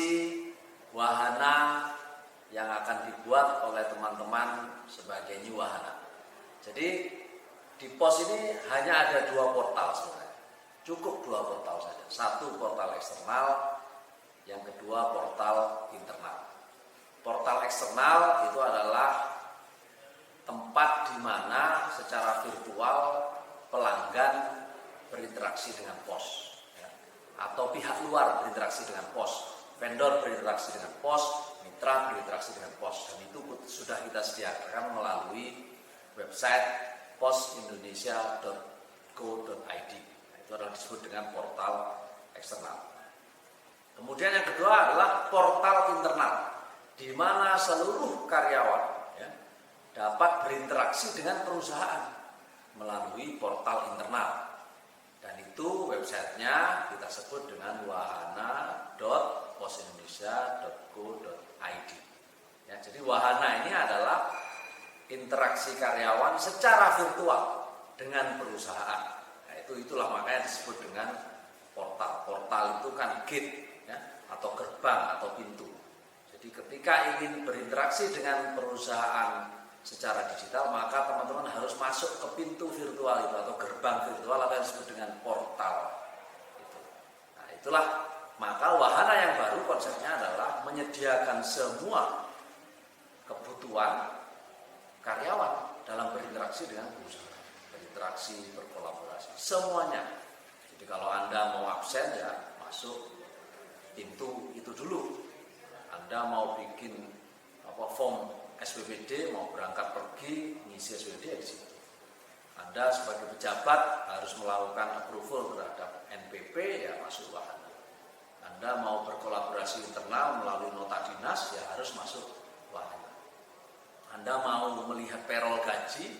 visi wahana yang akan dibuat oleh teman-teman sebagai new wahana. Jadi di pos ini hanya ada 2 portal sebenarnya. Cukup 2 portal saja. Satu portal eksternal, yang kedua portal internal. Portal eksternal itu adalah tempat di mana secara virtual pelanggan berinteraksi dengan pos, ya, atau pihak luar berinteraksi dengan pos, vendor berinteraksi dengan pos, mitra berinteraksi dengan pos, dan itu sudah kita sediakan melalui website posindonesia.co.id. Itu adalah disebut dengan portal eksternal. Kemudian yang kedua adalah portal internal, di mana seluruh karyawan, ya, dapat berinteraksi dengan perusahaan melalui portal internal. Dan itu websitenya kita sebut dengan wahana.posindonesia.co.id. Ya, jadi wahana ini adalah interaksi karyawan secara virtual dengan perusahaan. Nah, itulah makanya disebut dengan portal. Portal itu kan gate, ya, atau gerbang atau pintu. Jadi ketika ingin berinteraksi dengan perusahaan secara digital, maka teman-teman harus masuk ke pintu virtual itu atau gerbang virtual atau yang disebut dengan portal. Nah, itulah maka wahana yang baru konsepnya adalah menyediakan semua kebutuhan karyawan dalam berinteraksi dengan perusahaan, berinteraksi, berkolaborasi, semuanya. Jadi kalau Anda mau absen, ya masuk pintu itu dulu. Anda mau bikin form SPPD, mau berangkat pergi ngisi SPPD ya di situ. Anda sebagai pejabat harus melakukan approval terhadap NPP, ya masuk wahana. Anda mau berkolaborasi internal melalui nota dinas, ya harus masuk wahana. Anda mau melihat payroll gaji,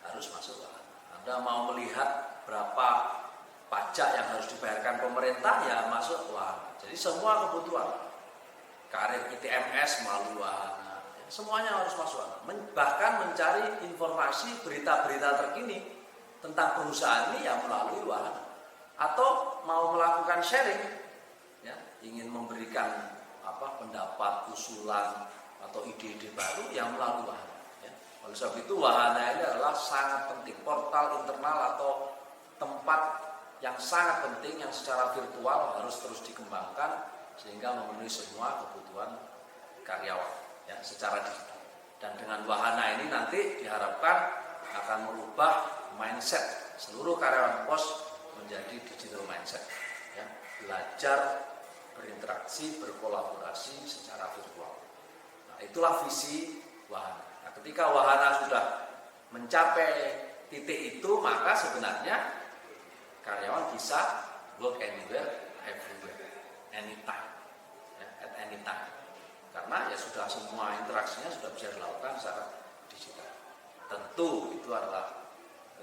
harus masuk wahana. Anda mau melihat berapa pajak yang harus dibayarkan pemerintah, ya masuk wahana. Jadi semua kebutuhan karir ITMS melalui wahana, semuanya harus masuk wahana. Bahkan mencari informasi berita-berita terkini tentang perusahaan ini yang melalui wahana. Atau mau melakukan sharing, ya, ingin memberikan pendapat, usulan atau ide-ide baru yang melalui wahana. Ya. Oleh sebab itu wahana ini adalah sangat penting, portal internal atau tempat yang sangat penting yang secara virtual harus terus dikembangkan sehingga memenuhi semua kebutuhan karyawan, ya, secara digital. Dan dengan wahana ini nanti diharapkan akan merubah mindset seluruh karyawan pos menjadi digital mindset, ya, belajar berinteraksi, berkolaborasi secara virtual. Nah, itulah visi wahana. Nah, ketika wahana sudah mencapai titik itu, maka sebenarnya karyawan bisa work anywhere, everywhere, anytime, ya, at any time. Karena ya sudah semua interaksinya sudah bisa dilakukan secara digital. Tentu itu adalah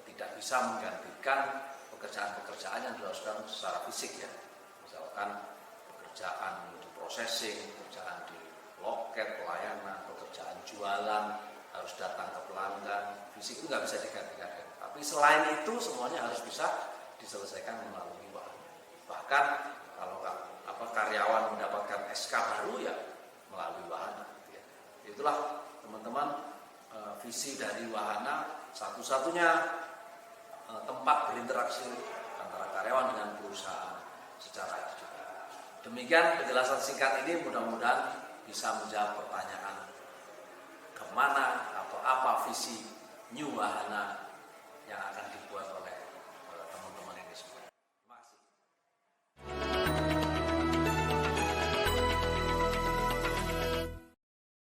tidak bisa menggantikan pekerjaan-pekerjaan yang dilakukan secara fisik, ya. Misalkan pekerjaan di processing, pekerjaan di loket pelayanan, pekerjaan jualan harus datang ke pelanggan, fisik itu nggak bisa digantikan. Tapi selain itu semuanya harus bisa diselesaikan melalui wahana. Bahkan kalau karyawan mendapatkan SK baru, ya melalui wahana. Ya. Itulah teman-teman visi dari wahana, satu-satunya tempat berinteraksi antara karyawan dengan perusahaan secara digital. Demikian penjelasan singkat ini, mudah-mudahan bisa menjawab pertanyaan kemana atau apa visi new wahana yang akan dibuat